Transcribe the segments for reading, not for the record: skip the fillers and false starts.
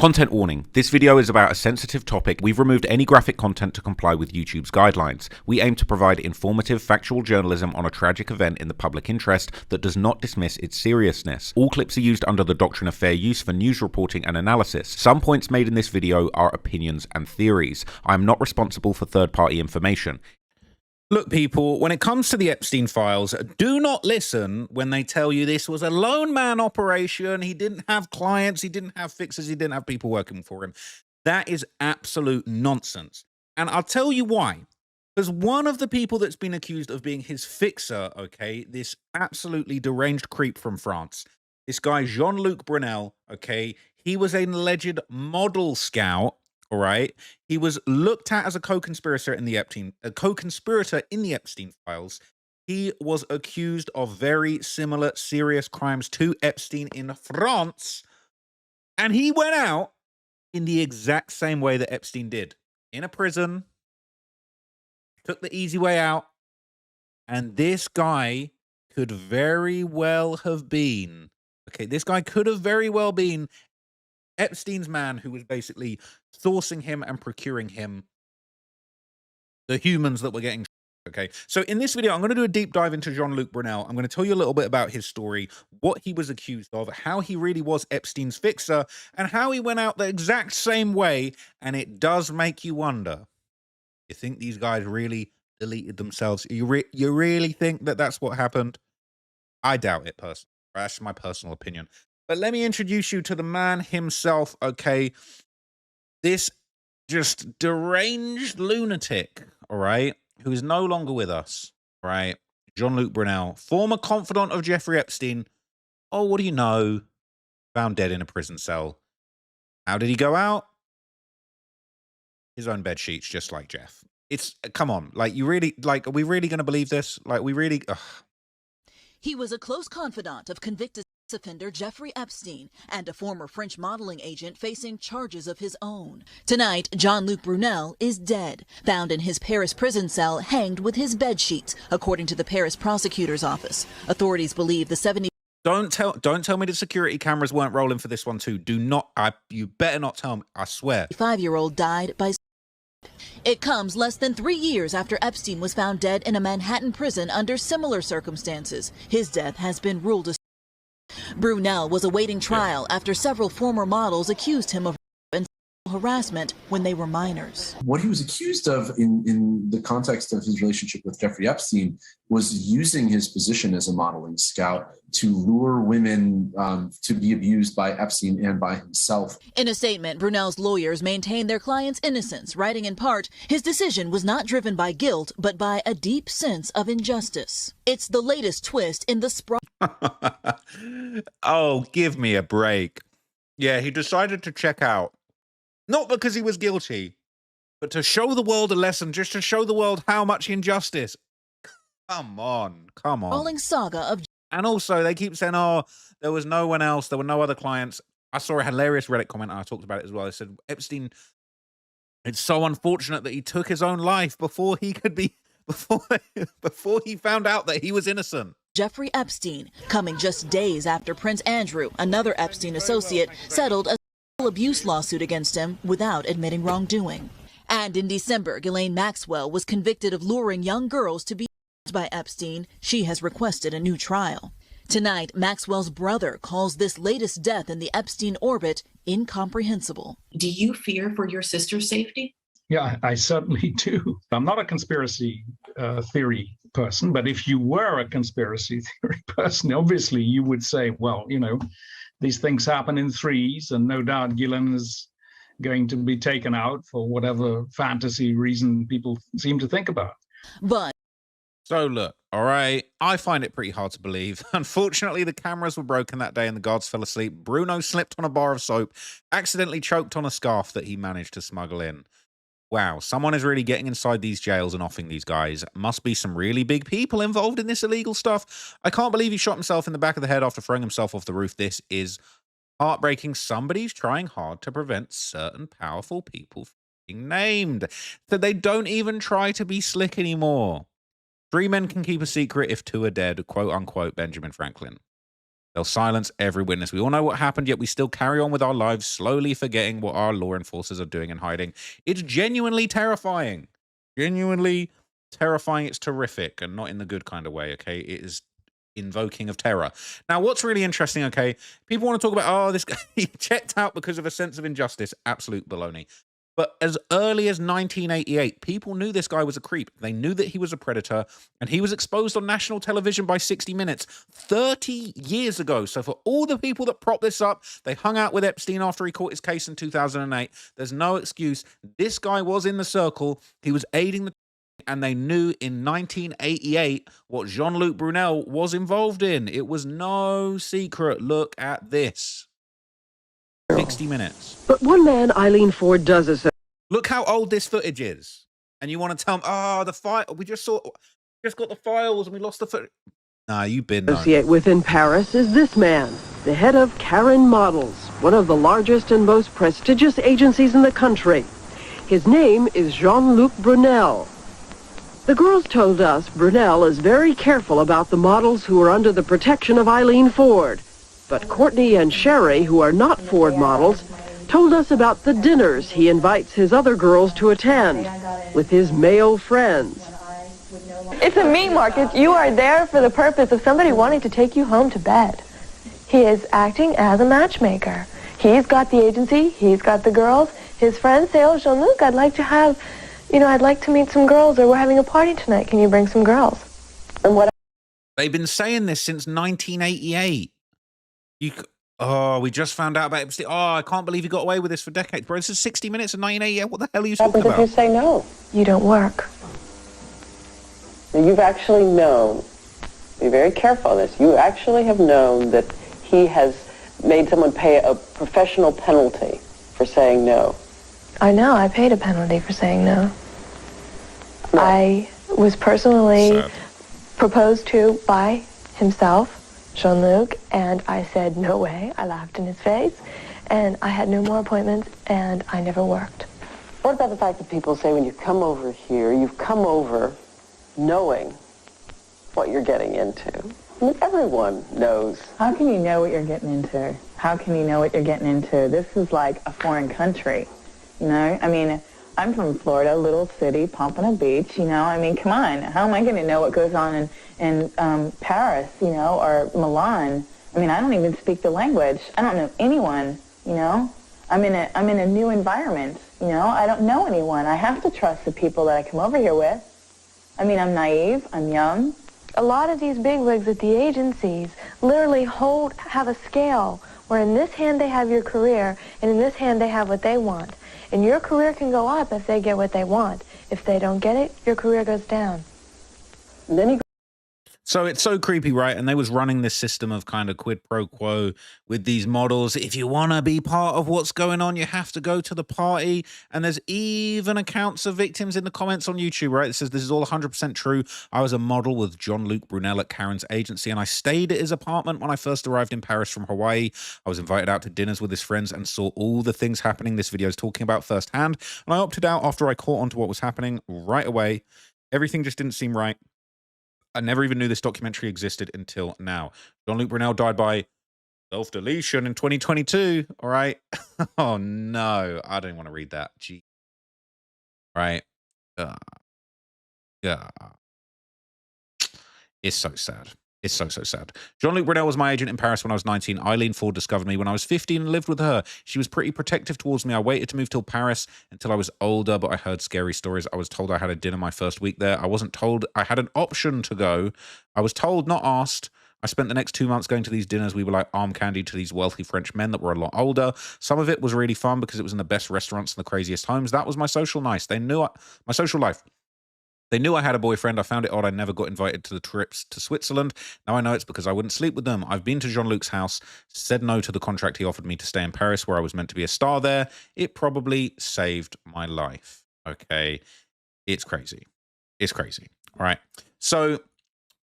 Content warning. This video is about a sensitive topic. We've removed any graphic content to comply with YouTube's guidelines. We aim to provide informative, factual journalism on a tragic event in the public interest that does not dismiss its seriousness. All clips are used under the doctrine of fair use for news reporting and analysis. Some points made in this video are opinions and theories. I am not responsible for third-party information. Look, people, when it comes to the Epstein files, do not listen when they tell you this was a lone man operation. He didn't have clients, he didn't have fixers, he didn't have people working for him. That is absolute nonsense. And I'll tell you why. Because one of the people that's been accused of being his fixer, okay, this absolutely deranged creep from France, this guy Jean-Luc Brunel, okay, he was an alleged model scout. All right. He was looked at as a co-conspirator in the Epstein files. He was accused of very similar serious crimes to Epstein in France. And he went out in the exact same way that Epstein did. In a prison. Took the easy way out. And this guy could very well have been, okay, this guy could have very well been Epstein's man who was basically sourcing him and procuring him the humans that were getting, okay? So in this video, I'm going to do a deep dive into Jean-Luc Brunel. I'm going to tell you a little bit about his story, what he was accused of, how he really was Epstein's fixer, and how he went out the exact same way. And it does make you wonder, you think these guys really deleted themselves? You really think that that's what happened? I doubt it, personally. That's my personal opinion. But let me introduce you to the man himself, okay? This just deranged lunatic, all right, who is no longer with us, right? Jean-Luc Brunel, former confidant of Jeffrey Epstein. Oh, what do you know? Found dead in a prison cell. How did he go out? His own bed sheets, just like Jeff. It's, come on, like, you really, like, are we really going to believe this? Like, we really, ugh. He was a close confidant of convicted offender Jeffrey Epstein and a former French modeling agent facing charges of his own. Tonight, Jean-Luc Brunel is dead, found in his Paris prison cell hanged with his bed sheets, according to the Paris prosecutor's office. Authorities believe the 70. Don't tell me the security cameras weren't rolling for this one too. Do not, you better not tell me, I swear. 5-year-old died by. It comes less than 3 years after Epstein was found dead in a Manhattan prison under similar circumstances. His death has been ruled a. Brunel was awaiting trial after several former models accused him of and harassment when they were minors. What he was accused of in the context of his relationship with Jeffrey Epstein was using his position as a modeling scout to lure women to be abused by Epstein and by himself. In a statement, Brunel's lawyers maintained their client's innocence, writing in part, his decision was not driven by guilt, but by a deep sense of injustice. It's the latest twist in the Oh, give me a break. Yeah, he decided to check out. Not because he was guilty, but to show the world a lesson, just to show the world how much injustice. Come on, come on. Sprawling saga of. And also, they keep saying, oh, there was no one else, there were no other clients. I saw a hilarious Reddit comment, and I talked about it as well. I said, Epstein, it's so unfortunate that he took his own life before he could be, before he found out that he was innocent. Jeffrey Epstein, coming just days after Prince Andrew, another Epstein associate, settled a sexual abuse lawsuit against him without admitting wrongdoing. And in December, Ghislaine Maxwell was convicted of luring young girls to be by Epstein. She has requested a new trial. Tonight, Maxwell's brother calls this latest death in the Epstein orbit incomprehensible. Do you fear for your sister's safety? Yeah, I certainly do. I'm not a conspiracy theory person, but if you were a conspiracy theory person, obviously you would say, well, you know, these things happen in threes, and no doubt Ghislaine is going to be taken out for whatever fantasy reason people seem to think about. But so look, all right, I find it pretty hard to believe. Unfortunately, the cameras were broken that day and the guards fell asleep. Bruno slipped on a bar of soap, accidentally choked on a scarf that he managed to smuggle in. Wow, someone is really getting inside these jails and offing these guys. Must be some really big people involved in this illegal stuff. I can't believe he shot himself in the back of the head after throwing himself off the roof. This is heartbreaking. Somebody's trying hard to prevent certain powerful people from being named, so they don't even try to be slick anymore. 3 men can keep a secret if 2 are dead, quote unquote, Benjamin Franklin. They'll silence every witness. We all know what happened, yet we still carry on with our lives, slowly forgetting what our law enforcers are doing and hiding. It's genuinely terrifying. Genuinely terrifying. It's terrific, and not in the good kind of way, okay? It is invoking of terror. Now, what's really interesting, okay? People want to talk about, oh, this guy he checked out because of a sense of injustice. Absolute baloney. But as early as 1988, people knew this guy was a creep. They knew that he was a predator, and he was exposed on national television by 60 Minutes 30 years ago. So for all the people that prop this up, they hung out with Epstein after he caught his case in 2008. There's no excuse. This guy was in the circle. He was aiding the... And they knew in 1988 what Jean-Luc Brunel was involved in. It was no secret. Look at this. 60 Minutes. But one man Eileen Ford does associate. Look how old this footage is. And you want to tell them, oh, the file, we just got the files and we lost the footage. Nah, you've been Associate with in Paris is this man, the head of Karen Models, one of the largest and most prestigious agencies in the country. His name is Jean-Luc Brunel. The girls told us Brunel is very careful about the models who are under the protection of Eileen Ford. But Courtney and Sherry, who are not Ford models, told us about the dinners he invites his other girls to attend with his male friends. It's a meat market. You are there for the purpose of somebody wanting to take you home to bed. He is acting as a matchmaker. He's got the agency. He's got the girls. His friends say, oh, Jean-Luc, I'd like to meet some girls, or we're having a party tonight. Can you bring some girls? And what? They've been saying this since 1988. We just found out about Epstein. Oh, I can't believe he got away with this for decades. Bro, this is 60 Minutes in 1988. What the hell are you talking about? If you say no? You don't work. You've actually known, be very careful on this, you actually have known that he has made someone pay a professional penalty for saying no. I know, I paid a penalty for saying no. No. I was personally proposed to by himself, Jean-Luc, and I said, no way. I laughed in his face, and I had no more appointments, and I never worked. What about the fact that people say when you come over here, you've come over knowing what you're getting into? I mean, everyone knows. How can you know what you're getting into? How can you know what you're getting into? This is like a foreign country, you know? I mean, I'm from Florida, little city, Pompano Beach, you know? I mean, come on. How am I going to know what goes on in Paris, you know, or Milan? I mean, I don't even speak the language. I don't know anyone, you know? I'm in a new environment, you know? I don't know anyone. I have to trust the people that I come over here with. I mean, I'm naive. I'm young. A lot of these bigwigs at the agencies literally have a scale where in this hand they have your career, and in this hand they have what they want. And your career can go up if they get what they want. If they don't get it, your career goes down. And then So it's so creepy, right? And they was running this system of kind of quid pro quo with these models. If you want to be part of what's going on, you have to go to the party. And there's even accounts of victims in the comments on YouTube, right? It says, this is all 100% true. I was a model with Jean-Luc Brunel at Karen's agency, and I stayed at his apartment when I first arrived in Paris from Hawaii. I was invited out to dinners with his friends and saw all the things happening this video is talking about firsthand. And I opted out after I caught on to what was happening right away. Everything just didn't seem right. I never even knew this documentary existed until now. Jean-Luc Brunel died by self-deletion in 2022. All right. Oh, no. I don't want to read that. Gee. Right. Yeah. It's so sad. It's so, so sad. Jean-Luc Brunel was my agent in Paris when I was 19. Eileen Ford discovered me when I was 15 and lived with her. She was pretty protective towards me. I waited to move till Paris until I was older, but I heard scary stories. I was told I had a dinner my first week there. I wasn't told I had an option to go. I was told, not asked. I spent the next 2 months going to these dinners. We were like arm candy to these wealthy French men that were a lot older. Some of it was really fun because it was in the best restaurants and the craziest homes. That was my social life. My social life. They knew I had a boyfriend. I found it odd I never got invited to the trips to Switzerland. Now I know it's because I wouldn't sleep with them. I've been to Jean-Luc's house, said no to the contract he offered me to stay in Paris where I was meant to be a star there. It probably saved my life. Okay. It's crazy. It's crazy. All right. So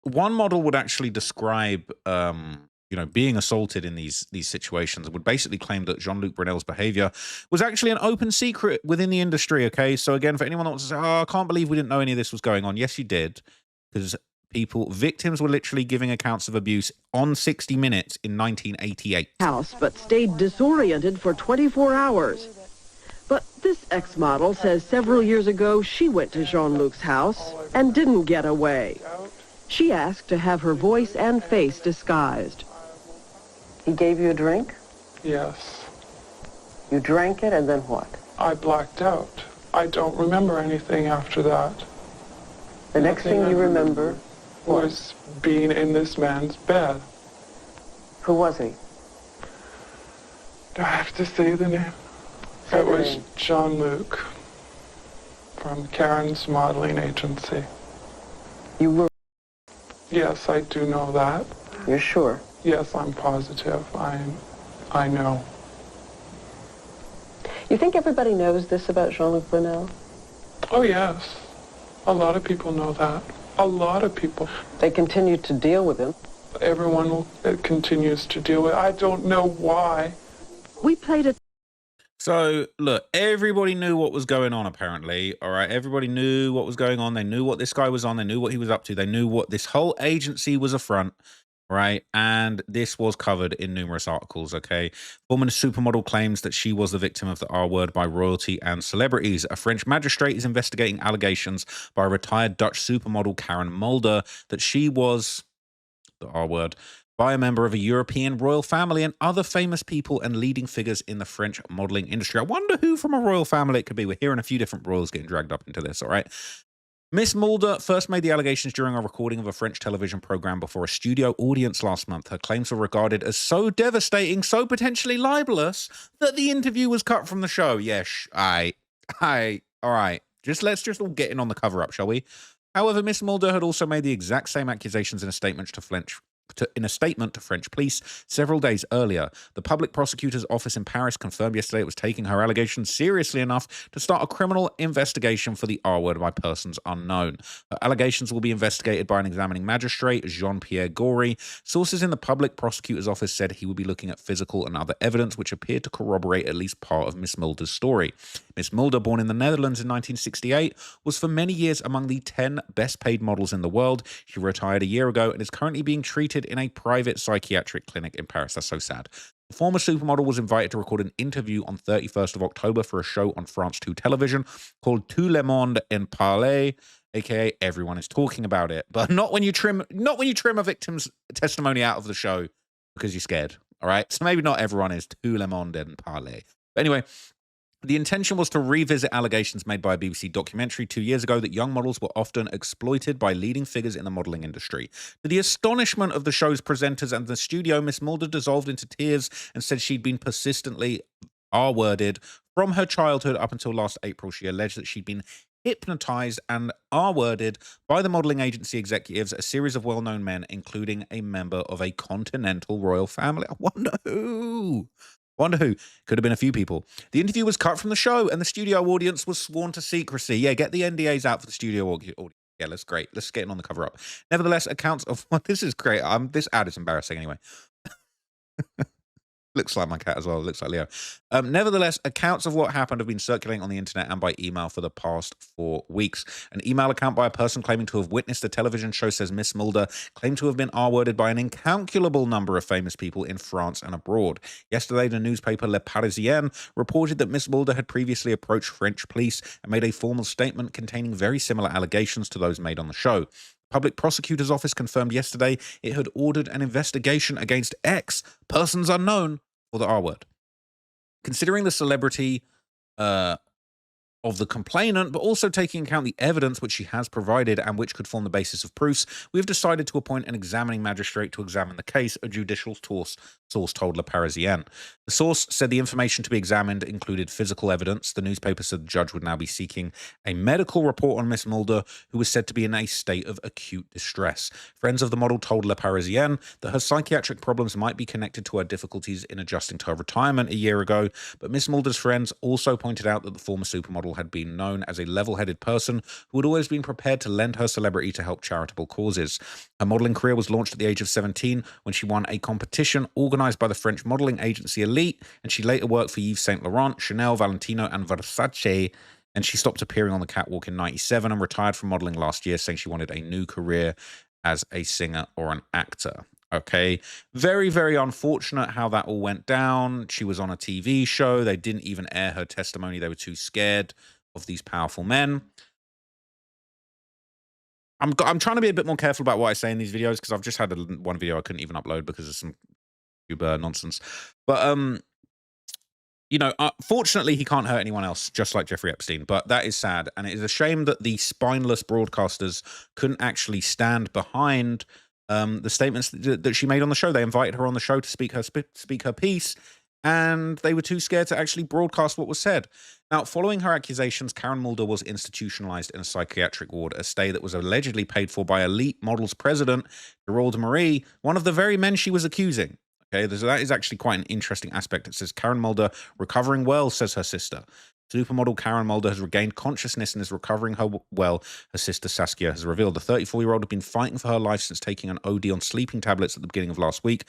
one model would actually describe, being assaulted in these situations, would basically claim that Jean-Luc Brunel's behavior was actually an open secret within the industry, okay? So again, for anyone that wants to say, oh, I can't believe we didn't know any of this was going on. Yes, you did, because people, victims were literally giving accounts of abuse on 60 Minutes in 1988. House, but stayed disoriented for 24 hours. But this ex-model says several years ago she went to Jean-Luc's house and didn't get away. She asked to have her voice and face disguised. He gave you a drink? Yes. You drank it, and then what? I blacked out. I don't remember anything after that. The next thing you remember was being in this man's bed. Who was he? Do I have to say the name? Say It the was name. Jean-Luc from Karen's modeling agency. You were? Yes, I do know that. You're sure? Yes, I'm positive. I know. You think everybody knows this about Jean-Luc Brunel? Oh, yes. A lot of people know that. A lot of people. They continue to deal with him. Everyone continues to deal with it. I don't know why. We played a So, look, everybody knew what was going on, apparently. All right, everybody knew what was going on. They knew what this guy was on. They knew what he was up to. They knew what this whole agency was a front, right? And this was covered in numerous articles, okay? Woman supermodel claims that she was the victim of the R word by royalty and celebrities. A French magistrate is investigating allegations by retired Dutch supermodel Karen Mulder that she was, the R word, by a member of a European royal family and other famous people and leading figures in the French modeling industry. I wonder who from a royal family it could be. We're hearing a few different royals getting dragged up into this, all right? Miss Mulder first made the allegations during a recording of a French television program before a studio audience last month. Her claims were regarded as so devastating, so potentially libelous, that the interview was cut from the show. Yes, all right. Let's just all get in on the cover-up, shall we? However, Miss Mulder had also made the exact same accusations in a statement to French police several days earlier. The public prosecutor's office in Paris confirmed yesterday it was taking her allegations seriously enough to start a criminal investigation for the R word by persons unknown. Her allegations will be investigated by an examining magistrate, Jean-Pierre Gory. Sources in the public prosecutor's office said he would be looking at physical and other evidence which appeared to corroborate at least part of Miss Mulder's story. Miss Mulder, born in the Netherlands in 1968, was for many years among the 10 best-paid models in the world. She retired a year ago and is currently being treated in a private psychiatric clinic in Paris. That's so sad. The former supermodel was invited to record an interview on 31st of October for a show on France 2 television called Tout le monde en parle, aka Everyone is Talking About It. But not when you trim a victim's testimony out of the show because you're scared. All right. So maybe not everyone is Tout le monde en parle. But anyway, the intention was to revisit allegations made by a BBC documentary 2 years ago that young models were often exploited by leading figures in the modeling industry. To the astonishment of the show's presenters and the studio, Miss Mulder dissolved into tears and said she'd been persistently R-worded from her childhood up until last April. She alleged that she'd been hypnotized and R-worded by the modeling agency executives, a series of well-known men, including a member of a continental royal family. I wonder who. Could have been a few people. The interview was cut from the show and the studio audience was sworn to secrecy. Yeah, get the NDAs out for the studio audience. Yeah, that's great. Let's get in on the cover up. Nevertheless, accounts of this is great. This ad is embarrassing anyway. Looks like my cat as well. Looks like Leo. Nevertheless, accounts of what happened have been circulating on the internet and by email for the past 4 weeks. An email account by a person claiming to have witnessed the television show says Miss Mulder claimed to have been R-worded by an incalculable number of famous people in France and abroad. Yesterday, the newspaper Le Parisien reported that Miss Mulder had previously approached French police and made a formal statement containing very similar allegations to those made on the show. Public prosecutor's office confirmed yesterday it had ordered an investigation against X, persons unknown, for the R word. Considering the celebrity of the complainant, but also taking account the evidence which she has provided and which could form the basis of proofs, we have decided to appoint an examining magistrate to examine the case, a judicial source told Le Parisien. The source said the information to be examined included physical evidence. The newspaper said the judge would now be seeking a medical report on Miss Mulder, who was said to be in a state of acute distress. Friends of the model told Le Parisien that her psychiatric problems might be connected to her difficulties in adjusting to her retirement a year ago, but Miss Mulder's friends also pointed out that the former supermodel had been known as a level-headed person who had always been prepared to lend her celebrity to help charitable causes. Her modeling career was launched at the age of 17 when she won a competition organized by the French modeling agency Elite, and she later worked for Yves Saint Laurent, Chanel, Valentino, and Versace, and she stopped appearing on the catwalk in 97 and retired from modeling last year, saying she wanted a new career as a singer or an actor. Okay, very, very unfortunate how that all went down. She was on a TV show. They didn't even air her testimony. They were too scared of these powerful men. I'm trying to be a bit more careful about what I say in these videos because I've just had one video I couldn't even upload because of some YouTube nonsense. But you know, fortunately, he can't hurt anyone else, just like Jeffrey Epstein. But that is sad, and it is a shame that the spineless broadcasters couldn't actually stand behind the statements that she made on the show. They invited her on the show to speak her piece, and they were too scared to actually broadcast what was said. Now, following her accusations, Karen Mulder was institutionalized in a psychiatric ward, a stay that was allegedly paid for by Elite Models president Gerald Marie, one of the very men she was accusing. Okay, that is actually quite an interesting aspect. It says, Karen Mulder recovering well, says her sister. Supermodel Karen Mulder has regained consciousness and is recovering well, her sister Saskia has revealed. The 34-year-old had been fighting for her life since taking an OD on sleeping tablets at the beginning of last week.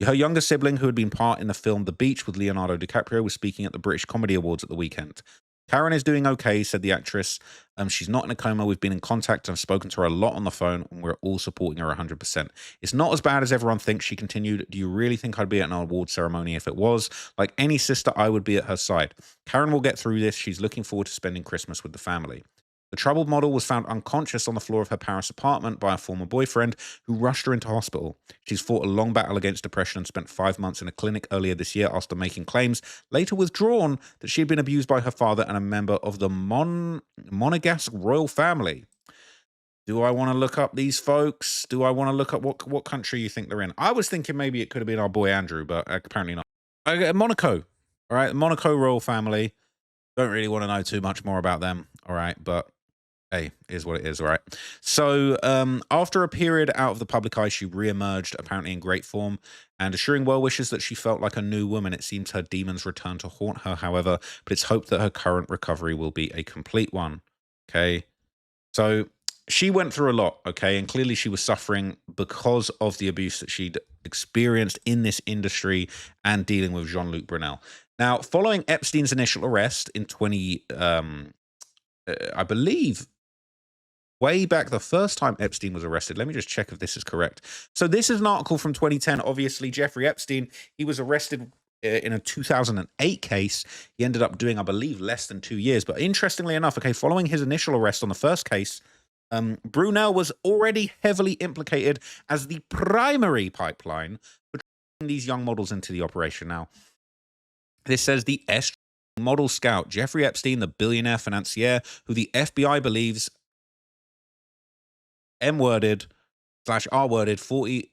Her younger sibling, who had been part in the film The Beach with Leonardo DiCaprio, was speaking at the British Comedy Awards at the weekend. Karen is doing okay, said the actress. She's not in a coma. We've been in contact and I've spoken to her a lot on the phone, and we're all supporting her 100%. It's not as bad as everyone thinks, she continued. Do you really think I'd be at an award ceremony if it was? Like any sister, I would be at her side. Karen will get through this. She's looking forward to spending Christmas with the family. The troubled model was found unconscious on the floor of her Paris apartment by a former boyfriend who rushed her into hospital. She's fought a long battle against depression and spent 5 months in a clinic earlier this year after making claims, later withdrawn, that she had been abused by her father and a member of the Monegasque royal family. Do I want to look up these folks? Do I want to look up what country you think they're in? I was thinking maybe it could have been our boy Andrew, but apparently not. Monaco. All right, Monaco royal family. Don't really want to know too much more about them. All right, but hey, is what it is, right? So after a period out of the public eye, she re-emerged, apparently in great form, and assuring well-wishers that she felt like a new woman. It seems her demons return to haunt her, however, but it's hoped that her current recovery will be a complete one, okay? So she went through a lot, okay, and clearly she was suffering because of the abuse that she'd experienced in this industry and dealing with Jean-Luc Brunel. Now, following Epstein's initial arrest in I believe, way back the first time Epstein was arrested. Let me just check if this is correct. So this is an article from 2010. Obviously, Jeffrey Epstein, he was arrested in a 2008 case. He ended up doing, I believe, less than 2 years. But interestingly enough, okay, following his initial arrest on the first case, Brunel was already heavily implicated as the primary pipeline for training these young models into the operation. Now, this says the model scout, Jeffrey Epstein, the billionaire financier, who the FBI believes M-worded / R-worded 40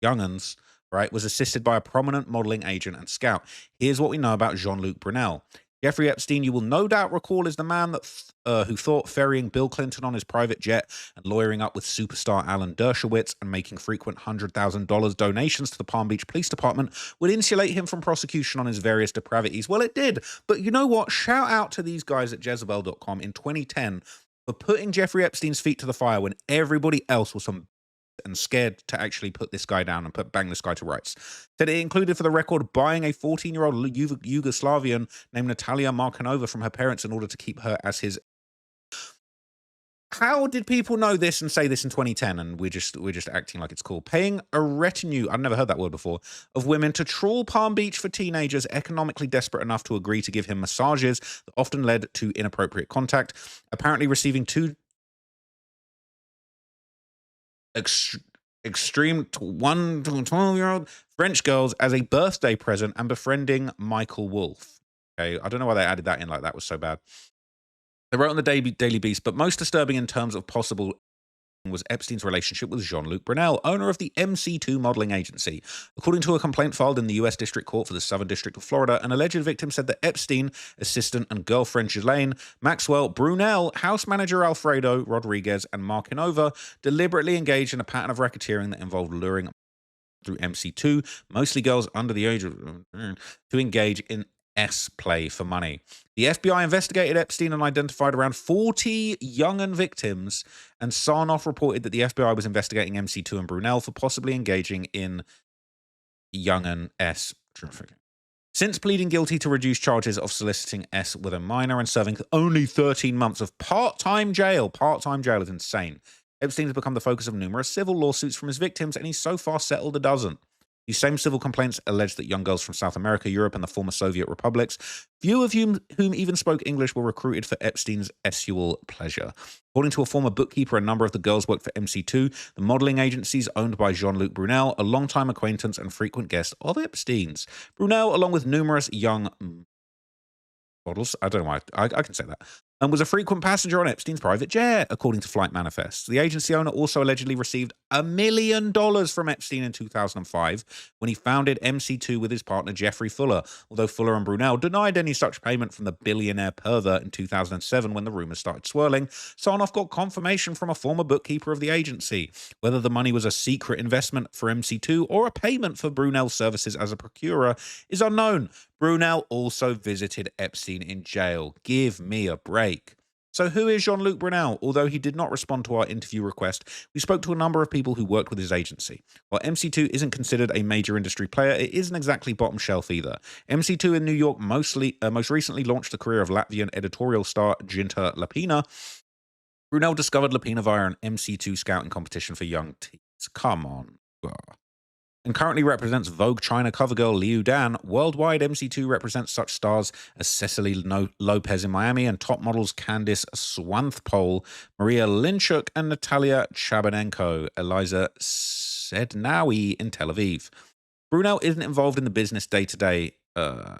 young'uns, right, was assisted by a prominent modeling agent and scout. Here's what we know about Jean-Luc Brunel. Jeffrey Epstein, you will no doubt recall, is the man that who thought ferrying Bill Clinton on his private jet and lawyering up with superstar Alan Dershowitz and making frequent $100,000 donations to the Palm Beach Police Department would insulate him from prosecution on his various depravities. Well, it did. But you know what? Shout out to these guys at Jezebel.com in 2010 for putting Jeffrey Epstein's feet to the fire when everybody else was and scared to actually put this guy down and bang this guy to rights. Said it included, for the record, buying a 14-year-old Yugoslavian named Natalia Markanova from her parents in order to keep her as his. How did people know this and say this in 2010? And we're just acting like it's cool. Paying a retinue, I've never heard that word before, of women to trawl Palm Beach for teenagers economically desperate enough to agree to give him massages that often led to inappropriate contact. Apparently receiving two extreme 1 to 12-year-old French girls as a birthday present and befriending Michael Wolff. Okay, I don't know why they added that in, like that was so bad. They wrote on the Daily Beast, but most disturbing in terms of possible was Epstein's relationship with Jean-Luc Brunel, owner of the MC2 modeling agency. According to a complaint filed in the U.S. District Court for the Southern District of Florida, an alleged victim said that Epstein, assistant and girlfriend Ghislaine Maxwell, Brunel, house manager Alfredo Rodriguez, and Markinova deliberately engaged in a pattern of racketeering that involved luring through MC2, mostly girls under the age of, to engage in S-play for money. The FBI investigated Epstein and identified around 40 young'un victims, and Sarnoff reported that the FBI was investigating MC2 and Brunel for possibly engaging in young'un S trafficking. Since pleading guilty to reduced charges of soliciting S with a minor and serving only 13 months of part-time jail is insane. Epstein has become the focus of numerous civil lawsuits from his victims, and he's so far settled a dozen. These same civil complaints allege that young girls from South America, Europe, and the former Soviet republics, few of whom even spoke English, were recruited for Epstein's sexual pleasure. According to a former bookkeeper, a number of the girls worked for MC2, the modeling agencies owned by Jean-Luc Brunel, a longtime acquaintance and frequent guest of Epstein's. Brunel, along with numerous young models, I don't know why, I can say that, and was a frequent passenger on Epstein's private jet, according to flight manifests. The agency owner also allegedly received $1 million from Epstein in 2005 when he founded MC2 with his partner Jeffrey Fuller, although Fuller and Brunel denied any such payment from the billionaire pervert in 2007 when the rumors started swirling. Sarnoff got confirmation from a former bookkeeper of the agency. Whether the money was a secret investment for MC2 or a payment for Brunel's services as a procurer is unknown. Brunel also visited Epstein in jail. Give me a break. So who is Jean-Luc Brunel? Although he did not respond to our interview request, we spoke to a number of people who worked with his agency. While MC2 isn't considered a major industry player, it isn't exactly bottom shelf either. MC2 in New York most recently launched the career of Latvian editorial star Ginta Lapina. Brunel discovered Lapina via an MC2 scouting competition for young teens. Come on. And currently represents Vogue China cover girl Liu Dan. Worldwide, MC2 represents such stars as Cecily Lopez in Miami and top models Candice Swanthpole, Maria Linchuk, and Natalia Chabanenko, Eliza Sednawi in Tel Aviv. Brunel isn't involved in the business day-to-day. How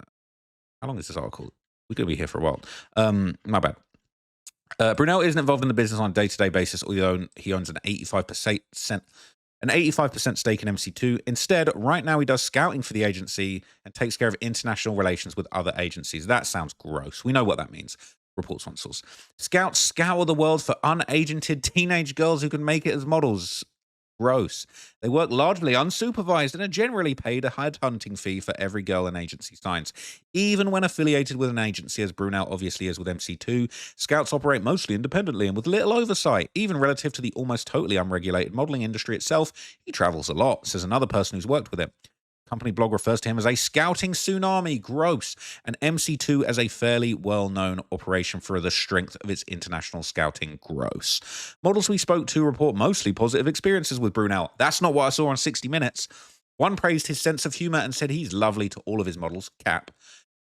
long is this article? We're going to be here for a while. My bad. Brunel isn't involved in the business on a day-to-day basis, although he owns an 85% stake in MC2. Instead, right now he does scouting for the agency and takes care of international relations with other agencies. That sounds gross. We know what that means, reports one source. Scouts scour the world for unagented teenage girls who can make it as models. Gross. They work largely unsupervised and are generally paid a headhunting fee for every girl an agency signs. Even when affiliated with an agency, as Brunel obviously is with MC2, scouts operate mostly independently and with little oversight. Even relative to the almost totally unregulated modeling industry itself, he travels a lot, says another person who's worked with him. Company blog refers to him as a scouting tsunami, gross, and MC2 as a fairly well-known operation for the strength of its international scouting, gross. Models we spoke to report mostly positive experiences with Brunel. That's not what I saw on 60 Minutes. One praised his sense of humor and said he's lovely to all of his models, cap.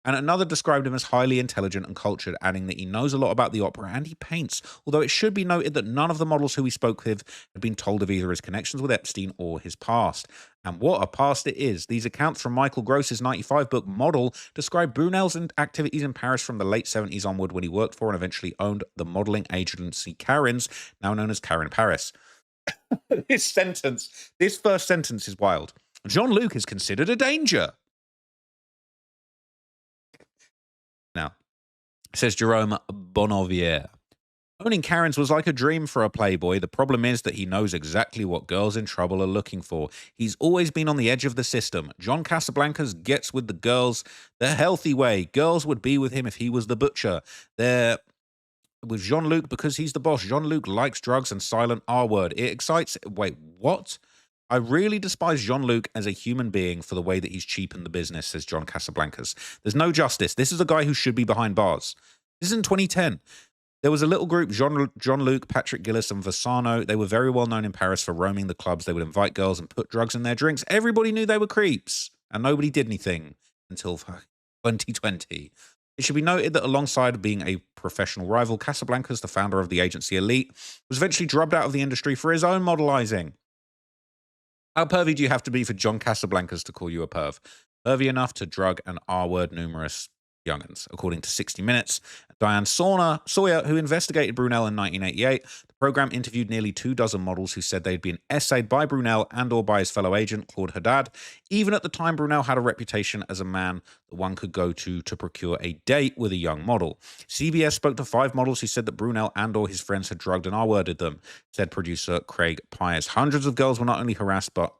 And another described him as highly intelligent and cultured, adding that he knows a lot about the opera and he paints, although it should be noted that none of the models who we spoke with had been told of either his connections with Epstein or his past. And what a past it is. These accounts from Michael Gross's 95 book Model describe Brunel's activities in Paris from the late 70s onward when he worked for and eventually owned the modeling agency Karen's, now known as Karen Paris. This first sentence is wild. Jean-Luc is considered a danger. Now, says Jerome Bonovier. Owning Karen's was like a dream for a playboy. The problem is that he knows exactly what girls in trouble are looking for. He's always been on the edge of the system. John Casablancas gets with the girls the healthy way. Girls would be with him if he was the butcher. They're with Jean-Luc because he's the boss. Jean-Luc likes drugs and silent R-word. It excites... Wait, what? I really despise Jean-Luc as a human being for the way that he's cheapened the business, says John Casablancas. There's no justice. This is a guy who should be behind bars. This is in 2010. There was a little group, Jean-Luc, Patrick Gillis, and Vassano. They were very well known in Paris for roaming the clubs. They would invite girls and put drugs in their drinks. Everybody knew they were creeps, and nobody did anything until 2020. It should be noted that alongside being a professional rival, Casablancas, the founder of the agency Elite, was eventually drubbed out of the industry for his own modelizing. How pervy do you have to be for John Casablancas to call you a perv? Pervy enough to drug and R-word numerous young'uns. According to 60 Minutes, Diane Sawyer, who investigated Brunel in 1988, the program interviewed nearly 24 models who said they'd been essayed by Brunel and or by his fellow agent, Claude Haddad. Even at the time, Brunel had a reputation as a man that one could go to procure a date with a young model. CBS spoke to 5 models who said that Brunel and or his friends had drugged and R-worded them, said producer Craig Pius. Hundreds of girls were not only harassed, but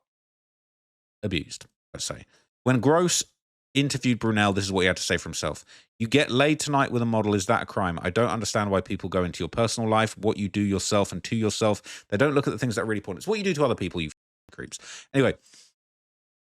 abused, let's say. When Gross interviewed Brunel, this is what he had to say for himself. You get laid tonight with a model, is that a crime? I don't understand why people go into your personal life, what you do yourself and to yourself. They don't look at the things that are really important. It's what you do to other people, you creeps. Anyway,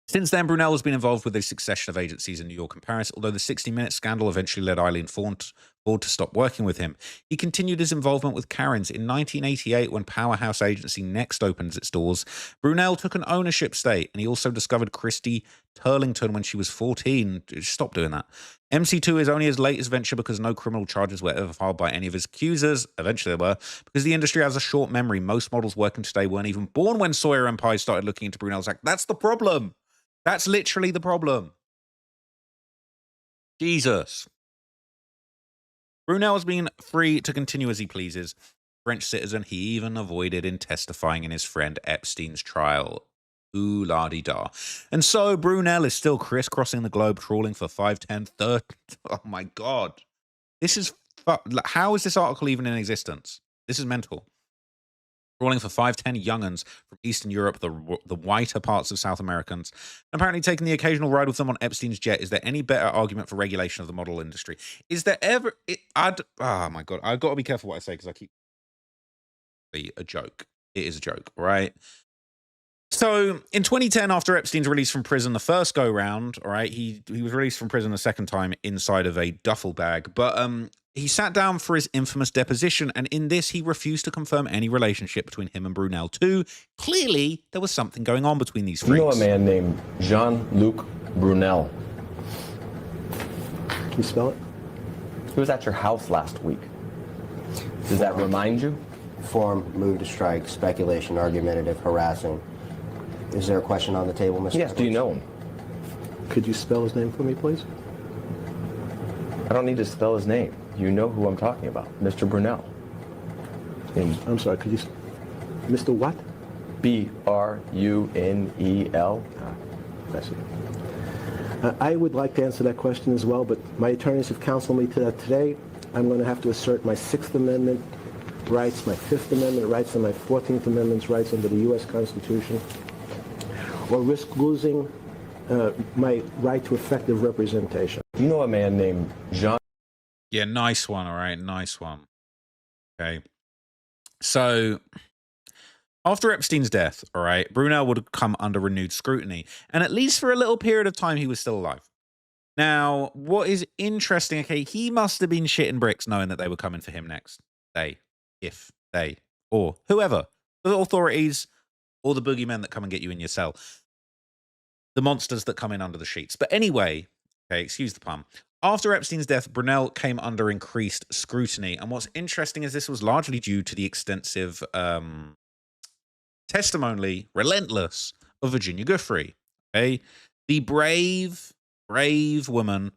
Since then, Brunel has been involved with a succession of agencies in New York and Paris, although the 60 Minutes scandal eventually led Eileen Ford to stop working with him. He continued his involvement with Karen's. In 1988, when Powerhouse Agency next opens its doors, Brunel took an ownership stake, and he also discovered Christy Turlington when she was 14. Stop doing that. MC2 is only his latest venture because no criminal charges were ever filed by any of his accusers. Eventually they were, because the industry has a short memory. Most models working today weren't even born when Sawyer and Pye started looking into Brunel's act. That's the problem. That's literally the problem. Jesus. Brunel has been free to continue as he pleases. French citizen, he even avoided in testifying in his friend Epstein's trial. Ooh, la-di-da. And so Brunel is still crisscrossing the globe, trawling for 5, 10, 30. Oh my God. This is... How is this article even in existence? This is mental. Trawling for 5, 10 young'uns from Eastern Europe, the whiter parts of South Americans, and apparently taking the occasional ride with them on Epstein's jet. Is there any better argument for regulation of the model industry? Is there ever... oh my God. I've got to be careful what I say because I keep... A joke. It is a joke, right? So in 2010, after Epstein's release from prison the first go round, all right, he was released from prison the second time inside of a duffel bag, but he sat down for his infamous deposition, and in this he refused to confirm any relationship between him and Brunel too. Clearly, there was something going on between these freaks. You know a man named Jean-Luc Brunel? Can you spell it? He was at your house last week. Does that remind you? Form, move to strike, speculation, argumentative, harassing. Is there a question on the table, Mr. Yes, do you know him? Could you spell his name for me, please? I don't need to spell his name. You know who I'm talking about, Mr. Brunel. I'm sorry, could you... Mr. what? B-R-U-N-E-L. I see. I would like to answer that question as well, but my attorneys have counseled me to that today. I'm going to have to assert my 6th Amendment rights, my 5th Amendment rights, and my 14th Amendment rights under the U.S. Constitution, or risk losing my right to effective representation. You know a man named Jean... Yeah, nice one, all right, nice one. Okay. So, after Epstein's death, all right, Brunel would come under renewed scrutiny, and at least for a little period of time, he was still alive. Now, what is interesting, okay, he must have been shitting bricks knowing that they were coming for him next. Or whoever, the authorities or the boogeymen that come and get you in your cell, the monsters that come in under the sheets. But anyway, okay, excuse the pun. After Epstein's death, Brunel came under increased scrutiny. And what's interesting is this was largely due to the extensive testimony, relentless, of Virginia Giuffre, okay? The brave woman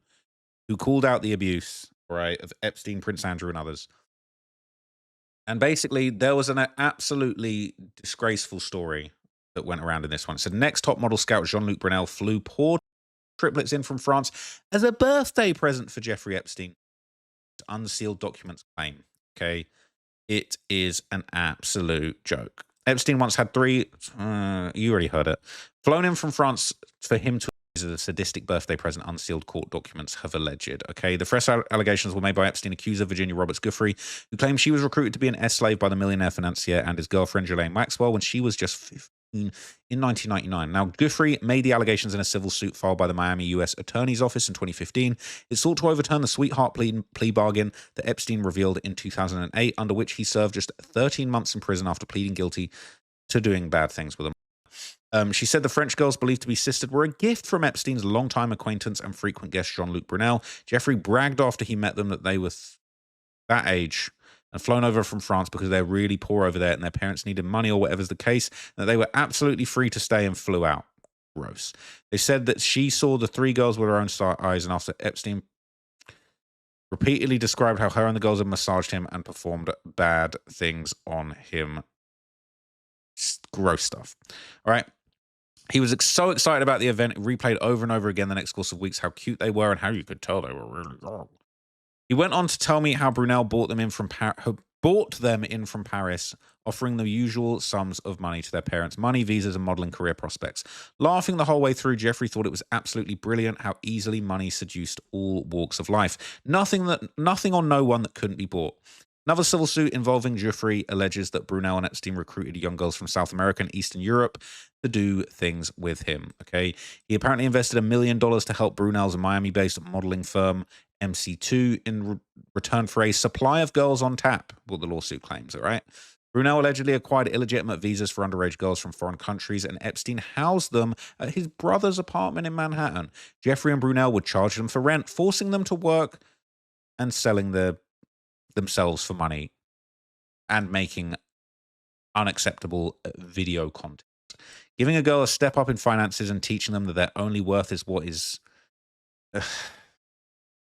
who called out the abuse, right, of Epstein, Prince Andrew, and others. And basically, there was an absolutely disgraceful story that went around in this one. It said, next top model scout Jean-Luc Brunel flew poor triplets in from France as a birthday present for Jeffrey Epstein. Unsealed documents claim. Okay. It is an absolute joke. Epstein once had 3, you already heard it, flown in from France for him to as a sadistic birthday present, unsealed court documents have alleged. Okay, the fresh allegations were made by Epstein accuser Virginia Roberts Giuffre, who claimed she was recruited to be an S-slave by the millionaire financier and his girlfriend Ghislaine Maxwell when she was just 15 in 1999. Now, Giuffre made the allegations in a civil suit filed by the Miami U.S. Attorney's Office in 2015. It sought to overturn the sweetheart plea bargain that Epstein revealed in 2008, under which he served just 13 months in prison after pleading guilty to doing bad things with a she said the French girls believed to be sisters were a gift from Epstein's longtime acquaintance and frequent guest Jean-Luc Brunel. Jeffrey bragged after he met them that they were that age and flown over from France because they're really poor over there and their parents needed money or whatever's the case, and that they were absolutely free to stay and flew out. Gross. They said that she saw the 3 girls with her own eyes, and after Epstein repeatedly described how her and the girls had massaged him and performed bad things on him. Gross stuff. All right. He was so excited about the event, replayed over and over again the next course of weeks how cute they were and how you could tell they were really young. He went on to tell me how Brunel bought them in from Paris, offering the usual sums of money to their parents, money, visas, and modeling career prospects. Laughing the whole way through, Jeffrey thought it was absolutely brilliant how easily money seduced all walks of life. Nothing or no one that couldn't be bought. Another civil suit involving Giuffre alleges that Brunel and Epstein recruited young girls from South America and Eastern Europe. to do things with him. Okay. He apparently invested $1 million to help Brunel's Miami-based modeling firm MC2 in return for a supply of girls on tap, what the lawsuit claims, all right? Brunel allegedly acquired illegitimate visas for underage girls from foreign countries, and Epstein housed them at his brother's apartment in Manhattan. Giuffre and Brunel would charge them for rent, forcing them to work and selling themselves for money and making unacceptable video content. Giving a girl a step up in finances and teaching them that their only worth is what is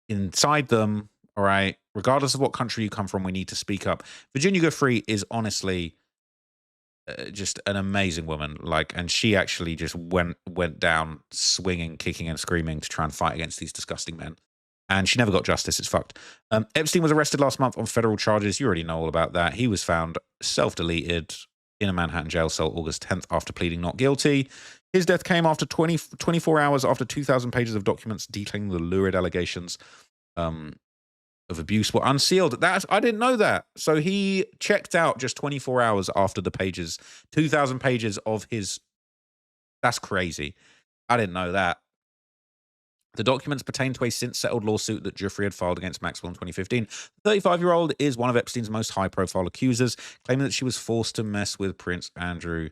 inside them, all right? Regardless of what country you come from, we need to speak up. Virginia Giuffre is honestly just an amazing woman. Like, and she actually just went down swinging, kicking and screaming to try and fight against these disgusting men. And she never got justice. It's fucked. Epstein was arrested last month on federal charges. You already know all about that. He was found self-deleted in a Manhattan jail cell August 10th after pleading not guilty. His death came after 24 hours after 2,000 pages of documents detailing the lurid allegations of abuse were unsealed. I didn't know that. So he checked out just 24 hours after the 2,000 pages of his. That's crazy. I didn't know that. The documents pertain to a since-settled lawsuit that Giuffre had filed against Maxwell in 2015. The 35-year-old is one of Epstein's most high-profile accusers, claiming that she was forced to mess with Prince Andrew.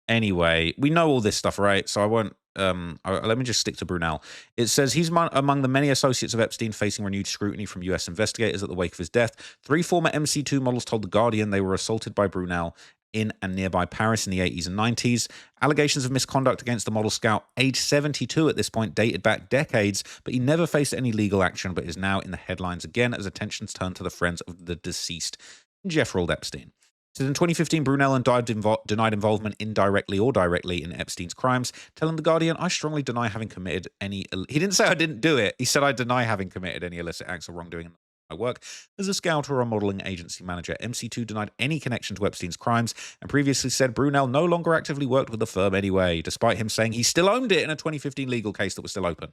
Anyway, we know all this stuff, right? So I won't... let me just stick to Brunel. It says he's among the many associates of Epstein facing renewed scrutiny from U.S. investigators at the wake of his death. 3 former MC2 models told The Guardian they were assaulted by Brunel in and nearby Paris in the 80s and 90s. Allegations of misconduct against the model scout, age 72 at this point, dated back decades, but he never faced any legal action, but is now in the headlines again as attention's turned to the friends of the deceased Giuffre Epstein. So in 2015, Brunel denied involvement indirectly or directly in Epstein's crimes, telling The Guardian, I strongly deny having committed any... He didn't say I didn't do it. He said, I deny having committed any illicit acts or wrongdoing in my work as a scout or a modeling agency manager. MC2 denied any connection to Epstein's crimes and previously said Brunel no longer actively worked with the firm anyway, despite him saying he still owned it in a 2015 legal case that was still open.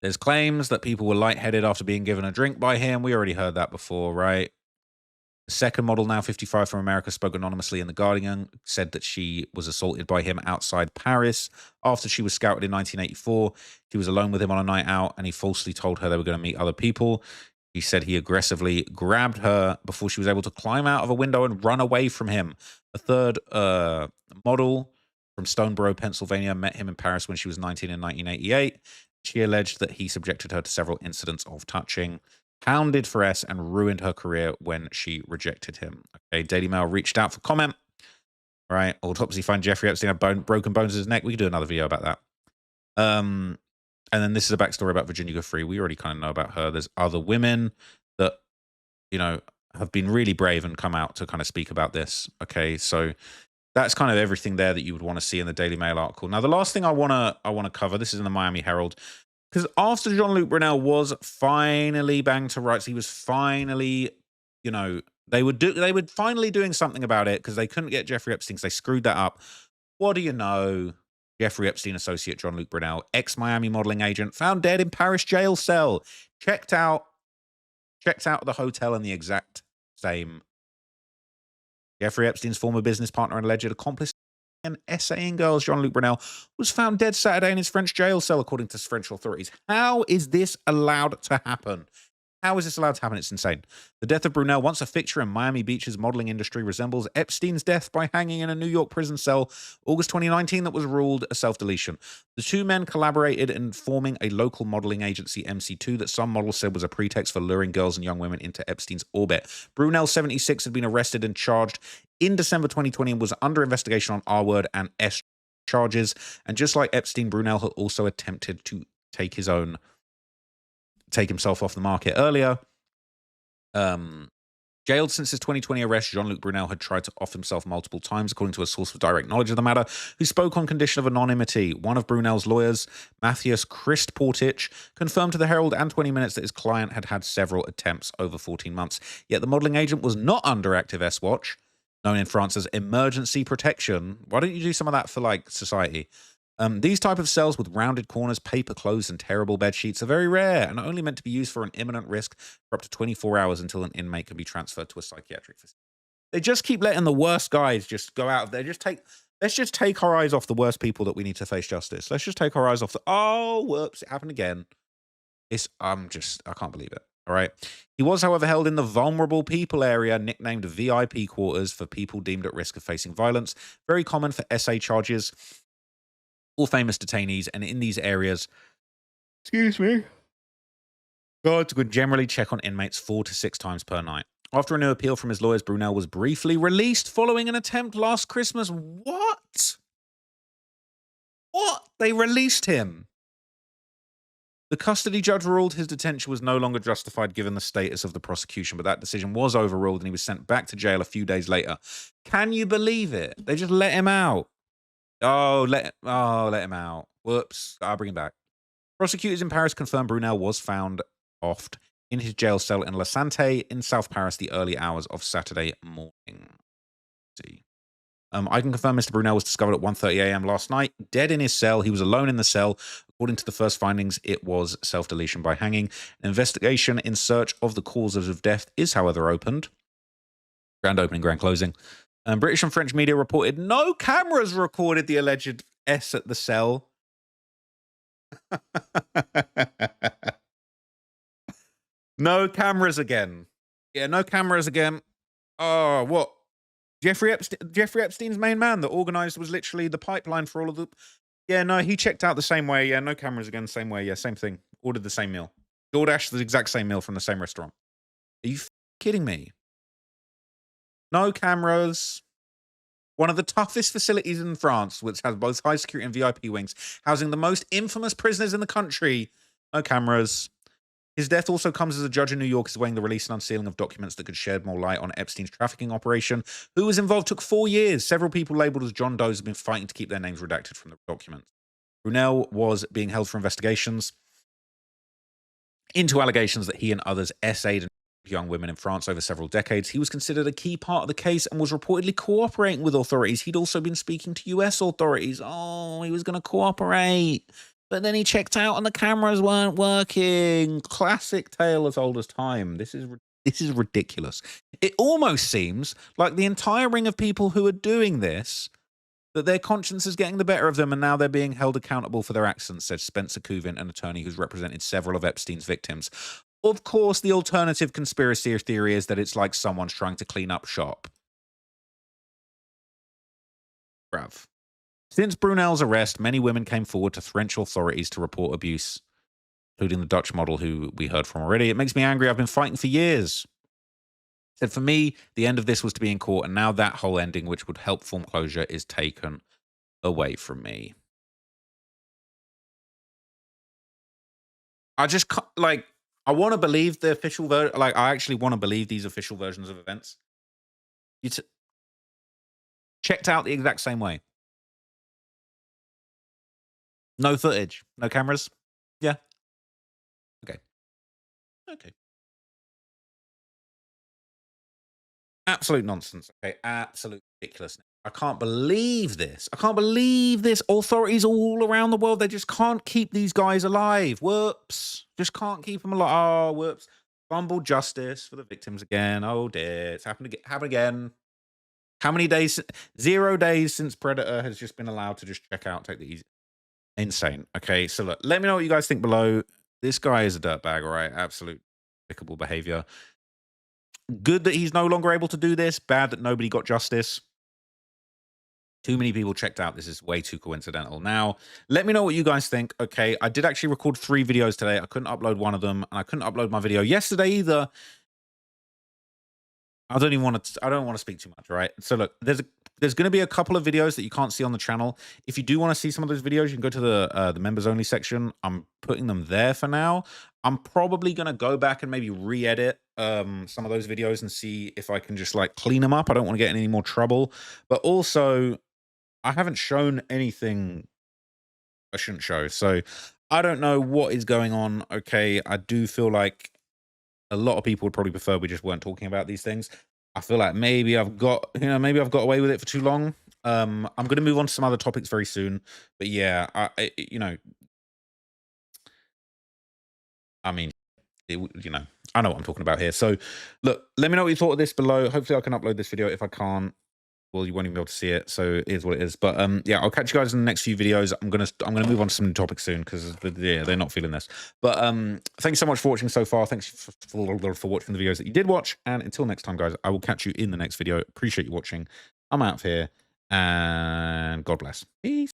There's claims that people were lightheaded after being given a drink by him. We already heard that before, right? The second model, now 55 from America, spoke anonymously in The Guardian, said that she was assaulted by him outside Paris after she was scouted in 1984. She was alone with him on a night out, and he falsely told her they were going to meet other people. He said he aggressively grabbed her before she was able to climb out of a window and run away from him. A third model from Stoneboro, Pennsylvania, met him in Paris when she was 19 in 1988. She alleged that he subjected her to several incidents of touching, pounded for S, and ruined her career when she rejected him. Okay, Daily Mail reached out for comment. All right, autopsy find Giuffre Epstein had broken bones in his neck. We could do another video about that. And then this is a backstory about Virginia Giuffre. We already kind of know about her. There's other women that, you know, have been really brave and come out to kind of speak about this. Okay, so that's kind of everything there that you would want to see in the Daily Mail article. Now, the last thing I want to cover, this is in the Miami Herald, because after Jean-Luc Brunel was finally banged to rights, he was finally, you know, they were finally doing something about it because they couldn't get Giuffre Epstein because they screwed that up. What do you know? Giuffre Epstein associate Jean-Luc Brunel, ex-Miami modeling agent, found dead in Paris jail cell. Checked out the hotel in the exact same. Giuffre Epstein's former business partner and alleged accomplice and essaying girls, Jean-Luc Brunel, was found dead Saturday in his French jail cell, according to French authorities. How is this allowed to happen? How is this allowed to happen? It's insane. The death of Brunel, once a fixture in Miami Beach's modeling industry, resembles Epstein's death by hanging in a New York prison cell August 2019 that was ruled a self-deletion. The two men collaborated in forming a local modeling agency, MC2, that some models said was a pretext for luring girls and young women into Epstein's orbit. Brunel, 76, had been arrested and charged in December 2020 and was under investigation on R-word and S charges. And just like Epstein, Brunel had also attempted to take himself off the market earlier. Jailed since his 2020 arrest, Jean-Luc Brunel had tried to off himself multiple times, according to a source with direct knowledge of the matter, who spoke on condition of anonymity. One of Brunel's lawyers, Matthias Christportich, confirmed to the Herald and 20 Minutes that his client had had several attempts over 14 months. Yet the modeling agent was not under active S-Watch, known in France as emergency protection. Why don't you do some of that for, like, society? These type of cells with rounded corners, paper clothes, and terrible bed sheets are very rare and are only meant to be used for an imminent risk for up to 24 hours until an inmate can be transferred to a psychiatric facility. They just keep letting the worst guys just go out of there. Let's just take our eyes off the worst people that we need to face justice. Let's just take our eyes off oh, whoops, it happened again. I can't believe it. All right. He was, however, held in the vulnerable people area, nicknamed VIP quarters for people deemed at risk of facing violence. Very common for SA charges or famous detainees. And in these areas, guards would generally check on inmates 4 to 6 times per night. After a new appeal from his lawyers, Brunel was briefly released following an attempt last Christmas. What? They released him. The custody judge ruled his detention was no longer justified given the status of the prosecution, but that decision was overruled and he was sent back to jail a few days later. Can you believe it? They just let him out. Let him out. Whoops. I'll bring him back. Prosecutors in Paris confirmed Brunel was found offed in his jail cell in La Santé in South Paris the early hours of Saturday morning. I can confirm Mr. Brunel was discovered at 1:30 a.m. last night, dead in his cell. He was alone in the cell. According to the first findings, it was self-deletion by hanging. An investigation in search of the causes of death is, however, opened. Grand opening, grand closing. British and French media reported no cameras recorded the alleged S at the cell. No cameras again. Yeah, no cameras again. Oh, what? Jeffrey Epstein's main man that organized was literally the pipeline for all of the... Yeah, no, he checked out the same way. Yeah, no cameras again, same way. Yeah, same thing. Ordered the same meal. DoorDash the exact same meal from the same restaurant. Are you kidding me? No cameras. One of the toughest facilities in France, which has both high security and VIP wings, housing the most infamous prisoners in the country. No cameras. His death also comes as a judge in New York is weighing the release and unsealing of documents that could shed more light on Epstein's trafficking operation. Who was involved took 4 years. Several people labeled as John Does have been fighting to keep their names redacted from the documents. Brunel was being held for investigations into allegations that he and others essayed young women in France over several decades. He was considered a key part of the case and was reportedly cooperating with authorities. He'd also been speaking to US authorities. Oh, he was going to cooperate. But then he checked out and the cameras weren't working. Classic tale as old as time. This is ridiculous. It almost seems like the entire ring of people who are doing this, that their conscience is getting the better of them and now they're being held accountable for their actions, said Spencer Cuvin, an attorney who's represented several of Epstein's victims. Of course, the alternative conspiracy theory is that it's like someone's trying to clean up shop. Bruv. Since Brunel's arrest, many women came forward to French authorities to report abuse, including the Dutch model who we heard from already. It makes me angry. I've been fighting for years. Said for me, the end of this was to be in court, and now that whole ending, which would help form closure, is taken away from me. I just can't, I want to believe the official version. I actually want to believe these official versions of events. Checked out the exact same way. No footage, no cameras. Yeah. Okay. Absolute nonsense. Okay, absolute ridiculousness. I can't believe this. Authorities all around the world, they just can't keep these guys alive. Whoops. Just can't keep them alive. Oh, whoops. Fumbled justice for the victims again. Oh dear. It's happened again. How many days? 0 days since Predator has just been allowed to just check out, take the easy. Insane. Okay, so look, let me know what you guys think below. This guy is a dirtbag, all right? Absolute despicable behavior. Good that he's no longer able to do this. Bad that nobody got justice. Too many people checked out. This is way too coincidental. Now, let me know what you guys think. Okay, I did actually record 3 videos today. I couldn't upload one of them, and I couldn't upload my video yesterday either. I don't want to speak too much, all right? So look, there's going to be a couple of videos that you can't see on the channel. If you do want to see some of those videos, you can go to the members only section. I'm putting them there for now. I'm probably going to go back and maybe re-edit some of those videos and see if I can just clean them up. I don't want to get in any more trouble. But also, I haven't shown anything I shouldn't show. So I don't know what is going on. Okay, I do feel like a lot of people would probably prefer we just weren't talking about these things. I feel like maybe I've got away with it for too long. I'm going to move on to some other topics very soon. But yeah, you know, I mean, you know, I know what I'm talking about here. So look, let me know what you thought of this below. Hopefully I can upload this video. If I can't, well, you won't even be able to see it. So it is what it is. But yeah, I'll catch you guys in the next few videos. I'm gonna move on to some new topics soon because yeah, they're not feeling this. But thanks so much for watching so far. Thanks for watching the videos that you did watch. And until next time, guys, I will catch you in the next video. Appreciate you watching. I'm out of here, and God bless. Peace.